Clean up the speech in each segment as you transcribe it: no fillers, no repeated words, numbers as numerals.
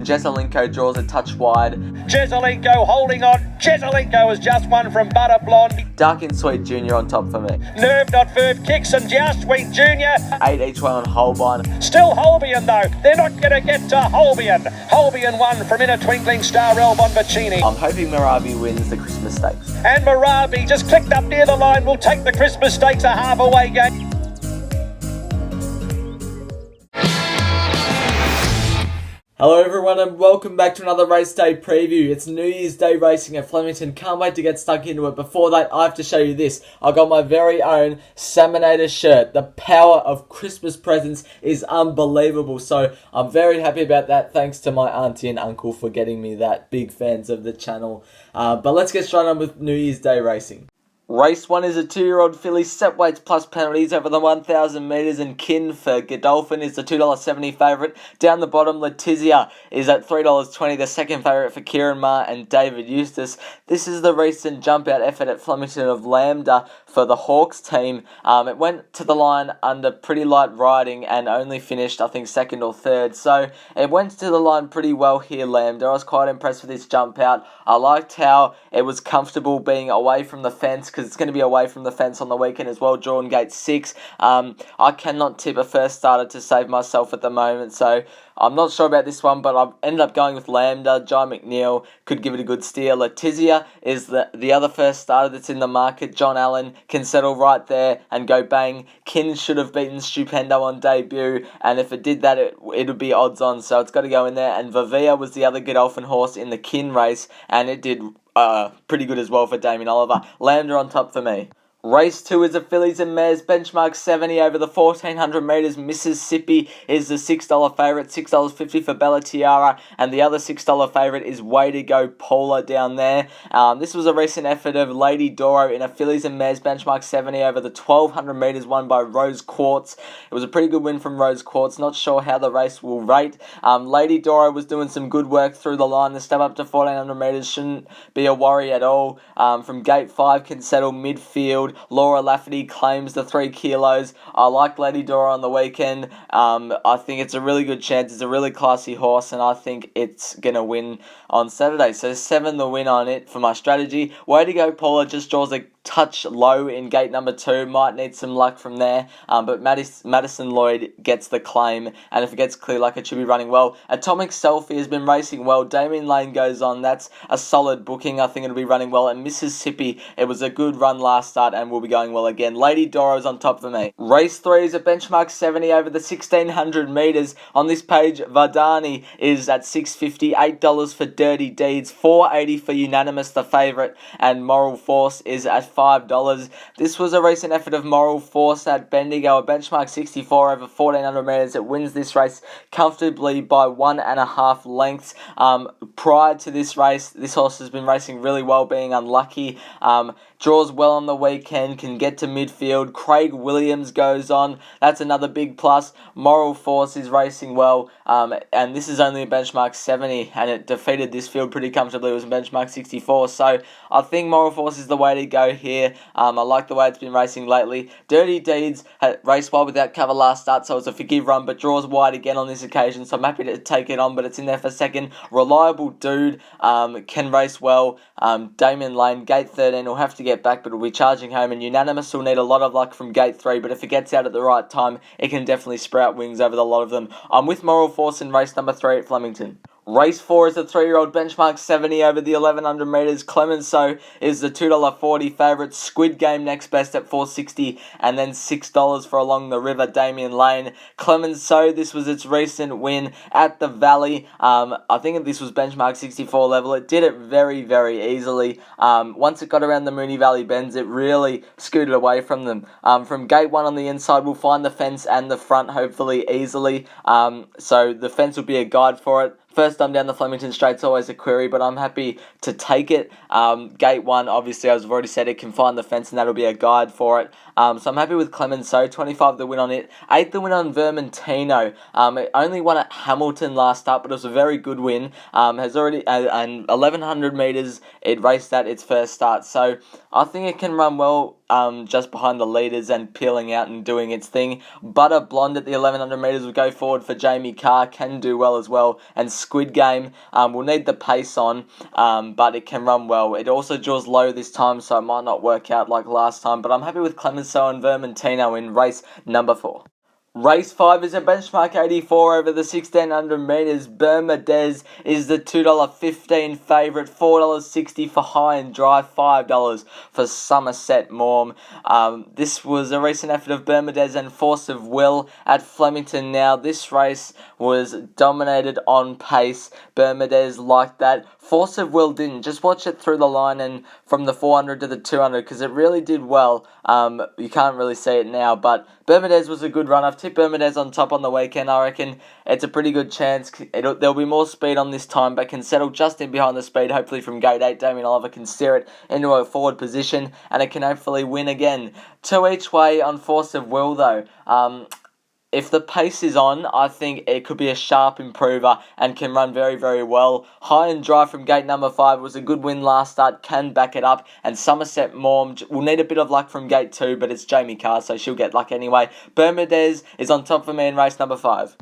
JEZOULENKO draws a touch wide. JEZOULENKO holding on. JEZOULENKO has just won from Butter Blonde. DAQIANSWEET Jr. on top for me. Nerve Not Verve kicks and JEZOULENKO Jr. 8 each way on Holbein. Still Holbein though. They're not going to get to Holbein. Holbein won from In a Twinkling Star El Bonvicini. I'm hoping MARABI wins the Christmas Stakes. And MARABI just clicked up near the line. Will take the Christmas Stakes a half-away game. Hello everyone and welcome back to another race day preview. It's New Year's Day racing at Flemington. Can't wait to get stuck into it. Before that, I have to show you this. I got my very own Salmonator shirt. The power of Christmas presents is unbelievable. So I'm very happy about that. Thanks to my auntie and uncle for getting me that. Big fans of the channel. But let's get straight on with New Year's Day racing. Race 1 is a 2-year-old filly, set weights plus penalties over the 1,000 metres, and Kin for Godolphin is the $2.70 favourite. Down the bottom, Letizia is at $3.20, the second favourite for Kieran Maher and David Eustace. This is the recent jump-out effort at Flemington of Lambda for the Hawks team. It went to the line under pretty light riding and only finished, I think, second or third. So it went to the line pretty well here, Lambda. I was quite impressed with this jump-out. I liked how it was comfortable being away from the fence, because it's going to be away from the fence on the weekend as well, drawn gate 6. I cannot tip a first starter to save myself at the moment, so I'm not sure about this one, but I've ended up going with Lambda. Jai McNeil could give it a good steer. Letizia is the other first starter that's in the market. John Allen can settle right there and go bang. Kin should have beaten Stupendo on debut, and if it did that, it would be odds on, so it's got to go in there. And Vivia was the other Godolphin horse in the Kin race, and it did pretty good as well for Damien Oliver. Lambda on top for me. Race 2 is a fillies and mares, benchmark 70 over the 1,400 metres. Mississippi is the $6 favourite, $6.50 for Bella Tiara, and the other $6 favourite is Way to Go Paula down there. This was a recent effort of Lady Doro in a fillies and mares, benchmark 70 over the 1,200 metres, won by Rose Quartz. It was a pretty good win from Rose Quartz. Not sure how the race will rate. Lady Doro was doing some good work through the line. The step up to 1,400 metres shouldn't be a worry at all. From gate 5 can settle midfield. Laura Lafferty claims the 3 kilos. I like Lady Dora on the weekend. I think it's a really good chance. It's a really classy horse, and I think it's going to win on Saturday. So 7 the win on it for my strategy. Way to Go Paula just draws a touch low in gate number 2. Might need some luck from there. But Madison Lloyd gets the claim, and if it gets clear luck, it should be running well. Atomic Selfie has been racing well. Damien Lane goes on. That's a solid booking. I think it'll be running well. And Mississippi, it was a good run last start and will be going well again. Lady Doro's on top for me. Race 3 is a benchmark 70 over the 1,600 metres. On this page, Vardani is at $6.50, $8 for Dirty Deeds, $4.80 for Unanimous, the favourite, and Moral Force is at $5. This was a recent effort of Moral Force at Bendigo, a benchmark 64 over 1,400 metres. It wins this race comfortably by 1.5 lengths. Prior to this race, this horse has been racing really well, being unlucky. Draws well on the weekend, can get to midfield. Craig Williams goes on. That's another big plus. Moral Force is racing well, and this is only a benchmark 70, and it defeated this field pretty comfortably. It was a benchmark 64, so I think Moral Force is the way to go here. I like the way it's been racing lately. Dirty Deeds had raced well without cover last start, so it's a forgive run, but draws wide again on this occasion, so I'm happy to take it on, but it's in there for second. Reliable Dude can race well. Damien Lane, gate 13, will have to get back, but will be charging home, and Unanimous will need a lot of luck from gate 3, but if it gets out at the right time, it can definitely sprout wings over the lot of them. I'm with Moral Force in race number 3 at Flemington. Race 4 is a 3-year-old benchmark 70 over the 1,100 metres. CLEMENCEAU is the $2.40 favourite. Squid Game next best at $4.60, and then $6 for Along the River, Damien Lane. CLEMENCEAU, this was its recent win at the Valley. I think this was benchmark 64 level. It did it very, very easily. Once it got around the Moonee Valley bends, it really scooted away from them. From gate 1 on the inside, we'll find the fence and the front hopefully easily. So the fence will be a guide for it. First time down the Flemington Straight's always a query, but I'm happy to take it. Gate 1, obviously, as I've already said, it can find the fence, and that'll be a guide for it. So I'm happy with Clemenceau, 25 the win on it. 8 the win on Vermentino. It only won at Hamilton last start, but it was a very good win. Has already, and 1100 metres, it raced at its first start. So I think it can run well just behind the leaders and peeling out and doing its thing. Butter Blonde at the 1100 metres will go forward for Jamie Carr, can do well as well. And Squid Game will need the pace on, but it can run well. It also draws low this time, so it might not work out like last time. But I'm happy with Clemenceau and Vermentino in race number 4. Race 5 is a benchmark 84 over the 1600 metres. BERMADEZ is the $2.15 favourite, $4.60 for high and dry, $5 for Somerset Maugham. This was a recent effort of BERMADEZ and Force of Will at Flemington. Now, this race was dominated on pace. BERMADEZ liked that. Force of Will didn't. Just watch it through the line and from the 400 to the 200 because it really did well. You can't really see it now, but BERMADEZ was a good run. I've tipped BERMADEZ on top on the weekend. I reckon it's a pretty good chance. There'll be more speed on this time, but can settle just in behind the speed. Hopefully from gate 8, Damien Oliver can steer it into a forward position, and it can hopefully win again. 2 each way on Force of Will, though. If the pace is on, I think it could be a sharp improver and can run very, very well. High and Dry from gate number 5 was a good win last start, can back it up. And Somerset Maugham will need a bit of luck from gate 2, but it's Jamie Carr, so she'll get luck anyway. BERMADEZ is on top for me in race number 5.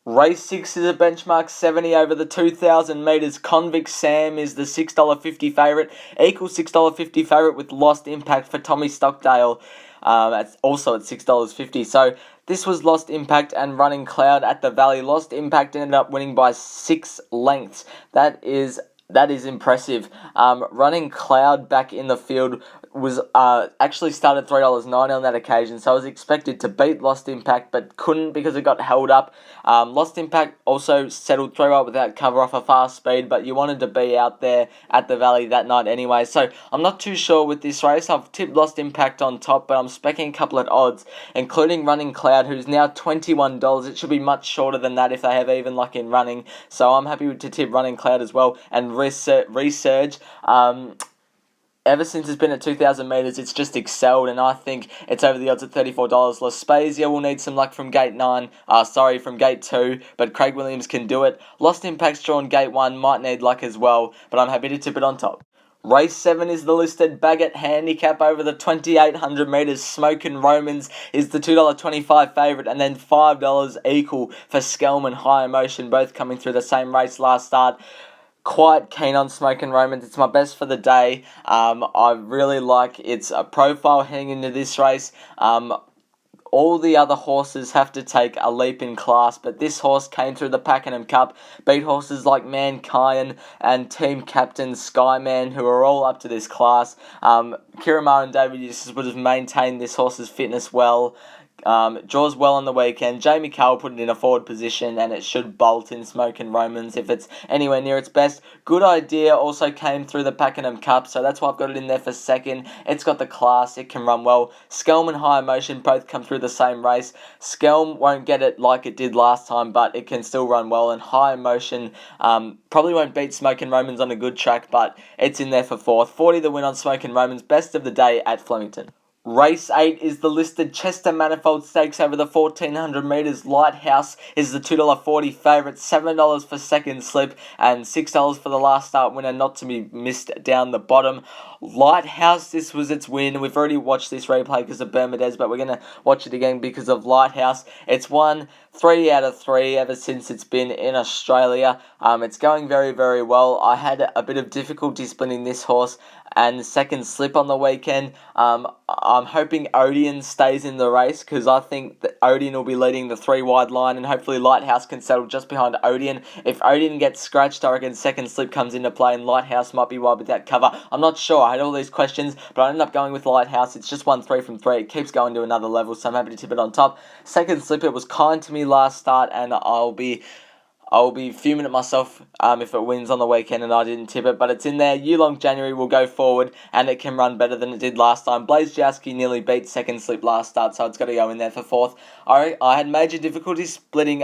Race 6 is a benchmark 70 over the 2,000 metres. Convict Sam is the $6.50 favourite. Equal $6.50 favourite with Lost Impact for Tommy Stockdale. That's also at $6.50. So this was Lost Impact and Running Cloud at the Valley. Lost Impact ended up winning by 6 lengths. That is impressive. Running Cloud back in the field was actually started $3.90 on that occasion, so I was expected to beat Lost Impact, but couldn't because it got held up. Lost Impact also settled through up without cover off a fast speed, but you wanted to be out there at the Valley that night anyway, so I'm not too sure with this race. I've tipped Lost Impact on top, but I'm specking a couple at odds, including Running Cloud, who's now $21. It should be much shorter than that if they have even luck in running, so I'm happy to tip Running Cloud as well. And RESURGE, ever since it's been at 2,000 metres, it's just excelled, and I think it's over the odds at $34. SPEZIA will need some luck from gate 2, but Craig Williams can do it. Lost Impact's drawn gate 1, might need luck as well, but I'm happy to tip it on top. Race 7 is the listed Baggett handicap over the 2,800 metres. Smokin' Romans is the $2.25 favourite, and then $5 equal for SKELM and High Emotion, both coming through the same race last start. Quite keen on Smokin' Romans. It's my best for the day. I really like its profile heading into this race. All the other horses have to take a leap in class, but this horse came through the Pakenham Cup, beat horses like Mankind and team captain Skyman, who are all up to this class. Kiramar and David Eustace would have maintained this horse's fitness well. Draws well on the weekend. Jamie Carr put it in a forward position, and it should bolt in Smokin' Romans if it's anywhere near its best. Good Idea also came through the Pakenham Cup, so that's why I've got it in there for second. It's got the class, it can run well. SKELM and High Emotion both come through the same race. SKELM won't get it like it did last time, but it can still run well, and High Emotion probably won't beat Smokin' Romans on a good track, but it's in there for fourth. 40 the win on Smokin' Romans, best of the day at Flemington. Race 8 is the listed Chester Manifold Stakes over the 1,400 metres. Lighthouse is the $2.40 favourite, $7 for second slip, and $6 for the last start winner, not to be missed down the bottom. Lighthouse, this was its win. We've already watched this replay because of BERMADEZ, but we're going to watch it again because of Lighthouse. It's won 3 out of 3 ever since it's been in Australia. It's going very, very well. I had a bit of difficulty splitting this horse and second slip on the weekend. I'm hoping Odeon stays in the race because I think that Odeon will be leading the 3 wide line, and hopefully Lighthouse can settle just behind Odeon. If Odeon gets scratched, I reckon second slip comes into play and Lighthouse might be wide without cover. I'm not sure. I had all these questions, but I ended up going with Lighthouse. It's just won 3 from 3. It keeps going to another level, so I'm happy to tip it on top. Second slip, it was kind to me last start, and I'll be fuming at myself if it wins on the weekend and I didn't tip it, but it's in there. Yulong January will go forward, and it can run better than it did last time. BLAZEJOWSKI nearly beat second slip last start, so it's got to go in there for fourth. I had major difficulty splitting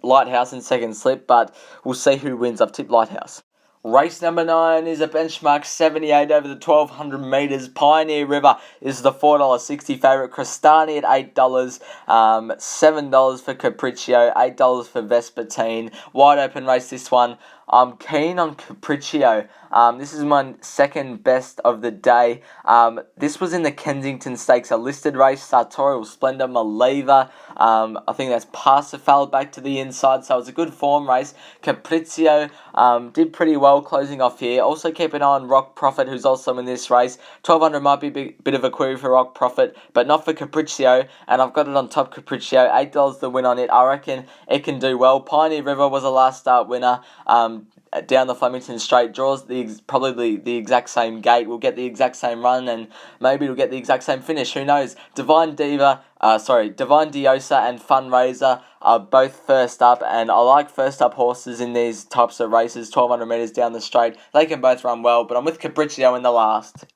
Lighthouse and second slip, but we'll see who wins. I've tipped Lighthouse. Race number 9 is a benchmark 78 over the 1200 metres. Pioneer River is the $4.60 favourite. Crestani at $8, $7 for Capriccio, $8 for Vespertine. Wide open race this one. I'm keen on Capriccio. This is my second best of the day. This was in the Kensington Stakes, a listed race. Sartorial Splendor, Maliva. I think that's Parsifal back to the inside, so it was a good form race. Capriccio did pretty well closing off here. Also keep an eye on Rock Profit, who's also in this race. 1200 might be a bit of a query for Rock Profit, but not for Capriccio, and I've got it on top Capriccio. $8 the win on it. I reckon it can do well. Pioneer River was a last start winner. Down the Flemington straight, draws probably the exact same gate, will get the exact same run, and maybe it'll get the exact same finish, who knows. Divine Diosa and Fundraiser are both first up, and I like first up horses in these types of races, 1200 metres down the straight. They can both run well, but I'm with Capriccio in the last.